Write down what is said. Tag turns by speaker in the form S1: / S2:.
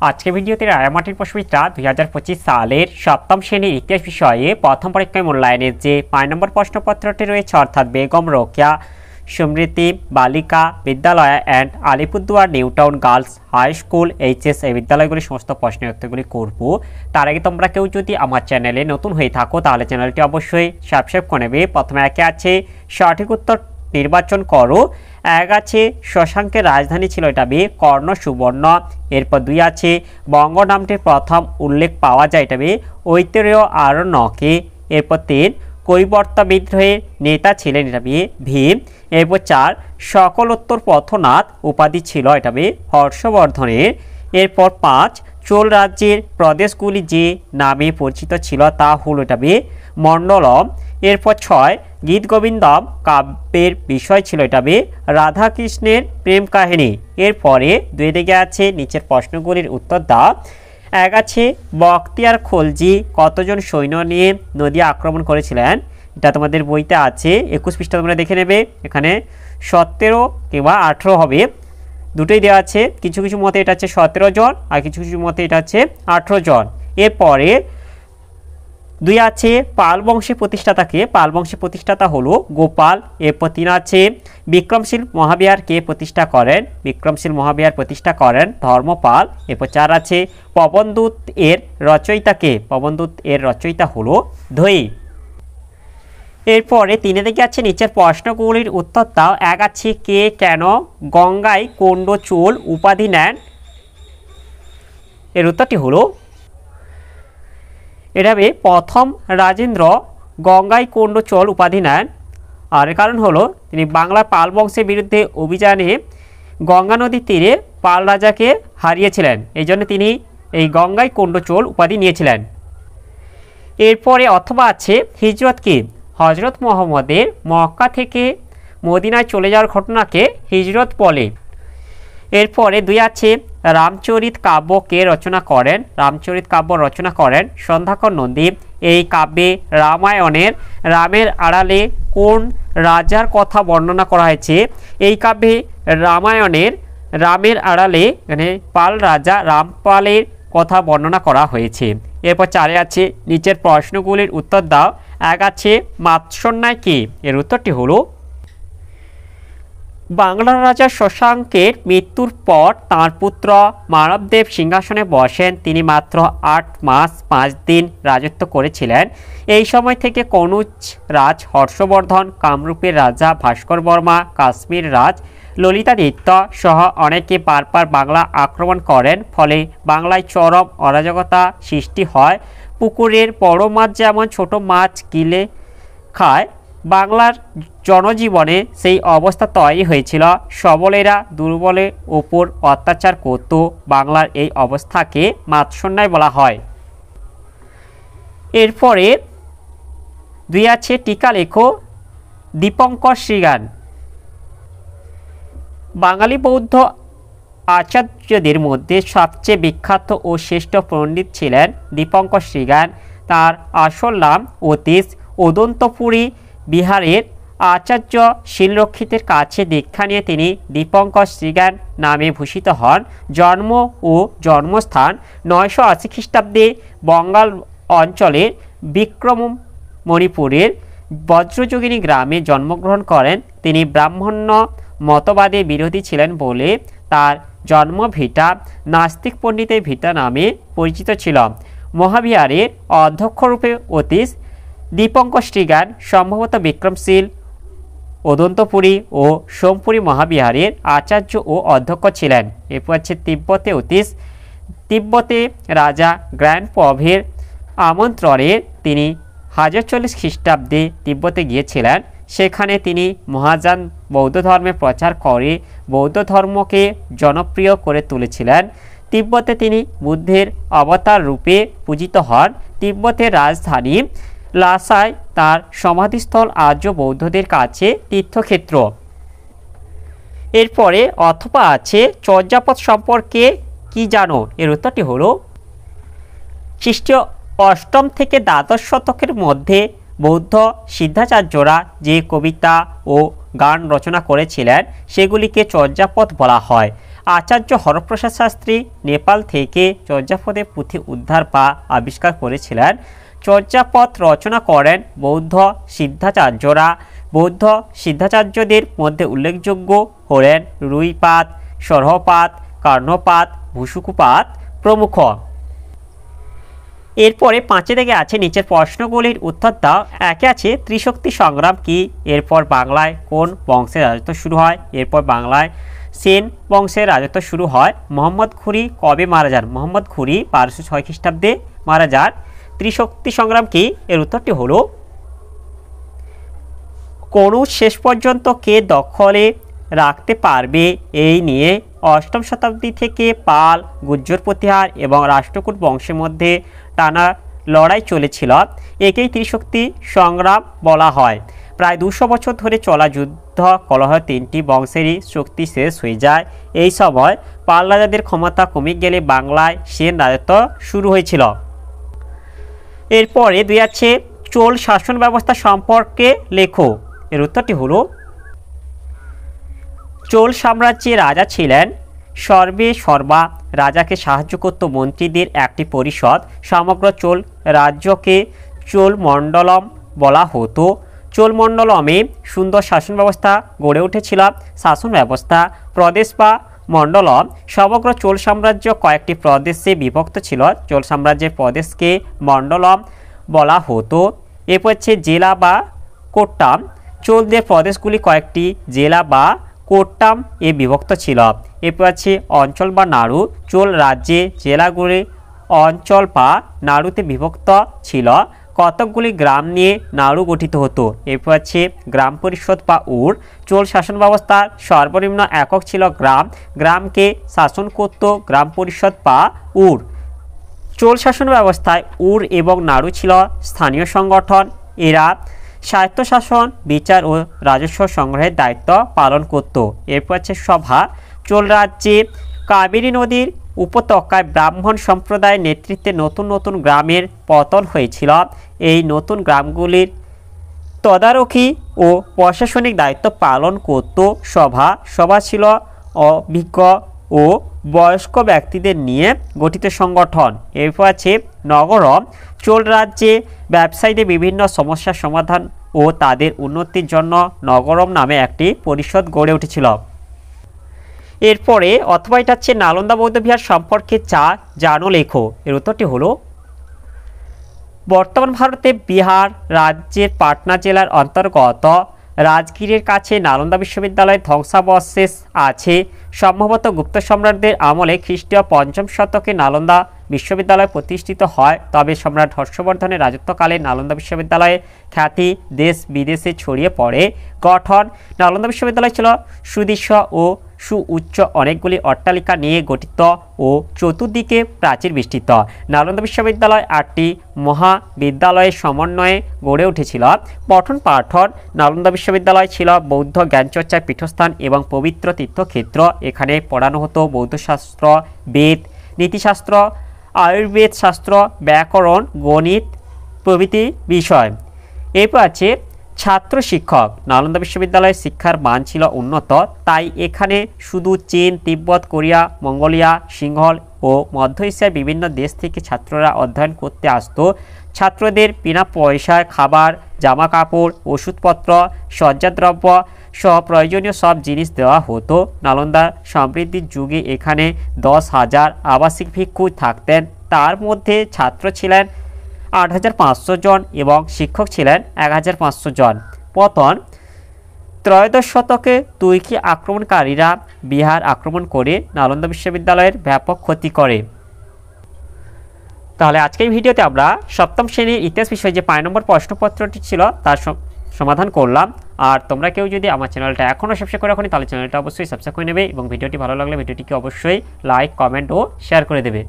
S1: আজকে ভিডিওতে রায়ামাটির প্রশ্নবিদরা 2025 সালের সপ্তম শ্রেণীর ইতিহাস বিষয়ে প্রথম পরীক্ষায় মূল্যায়নের যে 5 নম্বর প্রশ্নপত্রটি রয়েছে অর্থাৎ বেগম রোকেয়া সমৃদ্ধি বালিকা বিদ্যালয় and Alipurduar new town girls high school HS এই বিদ্যালয়গুলির সমস্ত প্রশ্নের উত্তরগুলি করব। তার আগে তোমরা কেউ যদি আমার চ্যানেলে নতুন হয়ে থাকো তাহলে চ্যানেলটি অবশ্যই সাবস্ক্রাইব করে নেবে। প্রথমে একে আছে সঠিক উত্তর নির্বাচন করো। এক আছে শশাঙ্কের রাজধানী ছিল এটা বি কর্ণ সুবর্ণ। এরপর 2 আছে বঙ্গ নামটির প্রথম উল্লেখ পাওয়া যায় এটা বি ঐতরেয় আরণ্যকে। এরপর 3 কৈবর্তা বিদ্রোহের নেতা ছিলেন এটা বি ভীম। এরপর 4 সকলোত্তর পথনাথ উপাধি ছিল এটা বি হর্ষবর্ধনের। এরপর 5 চোল রাজ্যের প্রদেশগুলি যে নামে পরিচিত ছিল তা হল এটা বি মণ্ডলম। এরপর 6 গীত গোবিন্দম কাব্যের বিষয় ছিল এটা বি রাধাকৃষ্ণের প্রেম কাহিনী। এরপরে 2 দিকে আছে নিচের প্রশ্নগুলির উত্তর দাও। এক আছে বখতিয়ার খলজি কতজন সৈন্য নিয়ে নদী আক্রমণ করেছিলেন, এটা তোমাদের বইতে আছে 21 পৃষ্ঠা তোমরা দেখে নেবে। এখানে 17 কিংবা 18 হবে, দুটোই দেওয়া আছে। কিছু কিছু মতে এটা আছে 17 জন আর কিছু কিছু মতে এটা আছে 18 জন। এরপরে 2 আছে পাল বংশের প্রতিষ্ঠাতাকে, পাল বংশের প্রতিষ্ঠাতা হলো গোপাল। এরপর 3 আছে বিক্রমশীল মহাবিহার কে প্রতিষ্ঠা করেন, বিক্রমশীল মহাবিহার প্রতিষ্ঠা করেন ধর্মপাল। এরপর 4 আছে পবনদূত এর রচয়িতাকে, পবনদূত এর রচয়িতা হলো ধৈ। এরপরে 3 দিকে আছে নিচের প্রশ্নগুলির উত্তর দাও। এক আছে কে কেন গঙ্গায় কোন্ড চোল উপাধি নেন, এর উত্তরটি হলো এটা প্রথম রাজেন্দ্র গঙ্গায় কোন্ড চোল উপাধি নেন। আর এর কারণ হলো তিনি বাংলার পাল বংশের বিরুদ্ধে অভিযানে গঙ্গা নদীর তীরে পাল রাজাকে হারিয়েছিলেন, এই জন্য তিনি এই গঙ্গায় কোন্ড চোল উপাধি নিয়েছিলেন। এরপরে অথবা আছে হিজরত কি, হজরত মোহাম্মদের মক্কা থেকে মদিনায় চলে যাওয়ার ঘটনাকে হিজরত বলে। এরপরে 2 আছে রামচরিত কাব্য কে রচনা করেন, রামচরিত কাব্য রচনা করেন সন্ধ্যাকর নন্দী। এই কাব্যে রামায়ণের রামের আড়ালে কোন রাজার কথা বর্ণনা করা হয়েছে, এই কাব্যে রামায়ণের রামের আড়ালে মানে পাল রাজা রামপালের কথা বর্ণনা করা হয়েছে। এরপর 4 আছে নিচের প্রশ্নগুলির উত্তর দাও। এক আছে মাৎসন্যায় কে, এর উত্তরটি হলো বাংলার রাজা শশাঙ্কের মৃত্যুর পর তাঁর পুত্র মানবদেব সিংহাসনে বসেন। তিনি মাত্র 8 মাস 5 দিন রাজত্ব করেছিলেন। এই সময় থেকে কনৌজ রাজ হর্ষবর্ধন, কামরূপের রাজা ভাস্কর বর্মা, কাশ্মীর রাজ ললিতাদিত্য সহ অনেকে বারবার বাংলা আক্রমণ করেন। ফলে বাংলায় চরম অরাজকতা সৃষ্টি হয়। পুকুরের বড় মাছ যেমন ছোট মাছ গিলে খায়, বাংলার জনজীবনে সেই অবস্থা তৈরি হয়েছিল। সবলেরা দুর্বলের ওপর অত্যাচার করত। বাংলার এই অবস্থাকে মাৎসন্যায় বলা হয়। এরপরে 2 আছে টিকা লেখো। দীপঙ্কর শ্রীগান বাঙালি বৌদ্ধ আচার্যদের মধ্যে সবচেয়ে বিখ্যাত ও শ্রেষ্ঠ পণ্ডিত ছিলেন দীপঙ্কর শ্রীগান। তার আসল নাম অতীশ। অদন্তপুরী বিহারের আচার্য শিলরক্ষিতের কাছে দীক্ষা নিয়ে তিনি দীপঙ্কর শ্রীগান নামে ভূষিত হন। জন্ম ও জন্মস্থান 980 খ্রিস্টাব্দে বঙ্গাল অঞ্চলের বিক্রমণিপুরের বজ্রযোগিনী গ্রামে জন্মগ্রহণ করেন। তিনি ব্রাহ্মণ্য মতবাদের বিরোধী ছিলেন বলে তার জন্মভিটা নাস্তিক পণ্ডিতের ভিটা নামে পরিচিত ছিল। মহাবিহারের অধ্যক্ষরূপে অতীশ দীপঙ্কর শ্রীগান সম্ভবত বিক্রমশীল, অদন্তপুরী ও সোমপুরী মহাবিহারের আচার্য ও অধ্যক্ষ ছিলেন। এরপর আছে তিব্বতে অতীশ। তিব্বতে রাজা গ্র্যান্ডপভের আমন্ত্রণে তিনি 1040 খ্রিস্টাব্দে তিব্বতে গিয়েছিলেন। সেখানে তিনি মহাযান বৌদ্ধ ধর্মের প্রচার করে বৌদ্ধ ধর্মকে জনপ্রিয় করে তুলেছিলেন। তিব্বতে তিনি বুদ্ধের অবতার রূপে পূজিত হন। তিব্বতের রাজধানী লাসায় তার সমাধিস্থল আর্য বৌদ্ধদের কাছে তীর্থক্ষেত্র। এরপরে অথবা আছে চর্যাপদ সম্পর্কে কি জানো, এর উত্তরটি হলো খ্রিস্টীয় 8ম থেকে দ্বাদশ শতকের মধ্যে বৌদ্ধ সিদ্ধাচার্যরা যে কবিতা ও গান রচনা করেছিলেন সেগুলিকে চর্যাপদ বলা হয়। আচার্য হরপ্রসাদ শাস্ত্রী নেপাল থেকে চর্যাপদের পুঁথি উদ্ধার বা আবিষ্কার করেছিলেন। চর্যাপদ রচনা করেন বৌদ্ধ সিদ্ধাচার্যদের মধ্যে উল্লেখযোগ্য হলেন রুইপাদ, সরহপাদ, কর্ণপাদ, ভূসুকুপাদ প্রমুখ। এরপরে 5 থেকে আছে নিচের প্রশ্নগুলির উত্তর দাও। একে আছে ত্রিশক্তি সংগ্রাম কি? এরপর বাংলায় কোন বংশের রাজত্ব শুরু হয়? এরপর বাংলায় সেন বংশের রাজত্ব শুরু হয়। মোহাম্মদ ঘুরি কবে মারা যান? মোহাম্মদ ঘুরি 1206 খ্রিস্টাব্দে মারা যান। ত্রিশক্তি সংগ্রাম কি? এর উত্তরটি হলো কনৌজ শেষ পর্যন্ত কে দখলে রাখতে পারবে এই নিয়ে 8ম শতাব্দী থেকে পাল, গুর্জর প্রতিহার এবং রাষ্ট্রকূট বংশের মধ্যে টানা লড়াই চলেছিল। একেই ত্রিশক্তি সংগ্রাম বলা হয়। প্রায় 200 বছর ধরে চলা যুদ্ধ কলহ 3টি বংশেরই শক্তি শেষ হয়ে যায়। এই সময় পাল রাজাদের ক্ষমতা কমে গেলে বাংলায় সেন রাজত্ব শুরু হয়েছিল। এরপরে 2 আছে চোল শাসন ব্যবস্থা সম্পর্কে লেখো। এর উত্তরটি হলো চোল সাম্রাজ্যে রাজা ছিলেন সর্বে সর্বা। রাজাকে সাহায্য করত মন্ত্রীদের একটি পরিষদ। সমগ্র চোল রাজ্যকে চোল মণ্ডলম বলা হতো। চোল মণ্ডলমে সুন্দর শাসন ব্যবস্থা গড়ে উঠেছিল। শাসন ব্যবস্থা প্রদেশ বা মণ্ডলম। সমগ্র চোল সাম্রাজ্য কয়েকটি প্রদেশে বিভক্ত ছিল। চোল সাম্রাজ্যের প্রদেশকে মণ্ডলম বলা হতো। এরপর হচ্ছে জেলা বা কোট্টাম। চোলদের প্রদেশগুলি কয়েকটি জেলা বা কোট্টাম এ বিভক্ত ছিল। এরপর আছে অঞ্চল বা নাড়ু। চোল রাজ্যে জেলাগুলি অঞ্চল বা নাড়ুতে বিভক্ত ছিল। কতকগুলি গ্রাম নিয়ে নাড়ু গঠিত হতো। এরপর আছে গ্রাম পরিষদ বা উর। চোল শাসন ব্যবস্থার সর্বনিম্ন একক ছিল গ্রাম। গ্রামকে শাসন করত গ্রাম পরিষদ বা উর। চোল শাসন ব্যবস্থায় উর এবং নাড়ু ছিল স্থানীয় সংগঠন। এরা স্বায়ত্তশাসন, বিচার ও রাজস্ব সংগ্রহের দায়িত্ব পালন করত। এরপর আছে সভা। চোল রাজ্যে কাবেরী নদীর উপত্যকায় ব্রাহ্মণ সম্প্রদায়ের নেতৃত্বে নতুন নতুন গ্রামের পতন হয়েছিল। এই নতুন গ্রামগুলির তদারকি ও প্রশাসনিক দায়িত্ব পালন করত সভা। সভা ছিল অভিজ্ঞ ও বয়স্ক ব্যক্তিদের নিয়ে গঠিত সংগঠন। এরপর আছে নগরম। চোল রাজ্যে ব্যবসায়ীদের বিভিন্ন সমস্যার সমাধান ও তাদের উন্নতির জন্য নগরম নামে একটি পরিষদ গড়ে উঠেছিল। এরপরে অথবা এটা হচ্ছে নালন্দা বৌদ্ধবিহার সম্পর্কে যা জানো লেখো। এর উত্তরটি হলো বর্তমান ভারতে বিহার রাজ্যের পাটনা জেলার অন্তর্গত রাজগীরের কাছে নালন্দা বিশ্ববিদ্যালয়ের ধ্বংসাবশেষ আছে। সম্ভবত গুপ্ত সম্রাটদের আমলে খ্রিস্টীয় 5ম শতকে নালন্দা বিশ্ববিদ্যালয় প্রতিষ্ঠিত হয়। তবে সম্রাট হর্ষবর্ধনের রাজত্বকালে নালন্দা বিশ্ববিদ্যালয়ের খ্যাতি দেশ বিদেশে ছড়িয়ে পড়ে। গঠন: নালন্দা বিশ্ববিদ্যালয় ছিল সুদৃশ্য ও সুউচ্চ অনেকগুলি অট্টালিকা নিয়ে গঠিত ও চতুর্দিকে প্রাচীর বেষ্টিত। নালন্দা বিশ্ববিদ্যালয় 8টি মহাবিদ্যালয়ের সমন্বয়ে গড়ে উঠেছিল। পঠন পাঠন: নালন্দা বিশ্ববিদ্যালয় ছিল বৌদ্ধ জ্ঞানচর্চার পীঠস্থান এবং পবিত্র তীর্থক্ষেত্র। এখানে পড়ানো হতো বৌদ্ধশাস্ত্র, বেদ, নীতিশাস্ত্র, আয়ুর্বেদ শাস্ত্র, ব্যাকরণ, গণিত প্রভৃতি বিষয়। এরপর আছে ছাত্র শিক্ষক। নালন্দা বিশ্ববিদ্যালয়ের শিক্ষার মান ছিল উন্নত, তাই এখানে শুধু চীন, তিব্বত, কোরিয়া, মঙ্গোলিয়া, সিংহল ও মধ্য এশিয়ার বিভিন্ন দেশ থেকে ছাত্ররা অধ্যয়ন করতে আসতো। ছাত্রদের বিনা পয়সায় খাবার, জামা কাপড়, ওষুধপত্র, শয্যাদ্রব্য সহ প্রয়োজনীয় সব জিনিস দেওয়া হতো। নালন্দা সমৃদ্ধির যুগে এখানে 10,000 আবাসিক ভিক্ষু থাকতেন। তার মধ্যে ছাত্র ছিলেন 8,500 জন এবং শিক্ষক ছিলেন 1,500 জন। পতন: ত্রয়োদশ শতকে তুর্কি আক্রমণকারীরা বিহার আক্রমণ করে নালন্দা বিশ্ববিদ্যালয়ের ব্যাপক ক্ষতি করে। তাহলে আজকের ভিডিওতে আমরা 7ম শ্রেণীর ইতিহাস বিষয়ে যে 5 নম্বর প্রশ্নপত্রটি ছিল তার সমাধান করলাম। আর তোমরা কেউ যদি আমার চ্যানেলটা এখনও সাবস্ক্রাইব করে রাখোনি তাহলে চ্যানেলটা অবশ্যই সাবস্ক্রাইব করে নেবে এবং ভিডিওটি ভালো লাগলে ভিডিওটিকে অবশ্যই লাইক, কমেন্ট ও শেয়ার করে দেবে।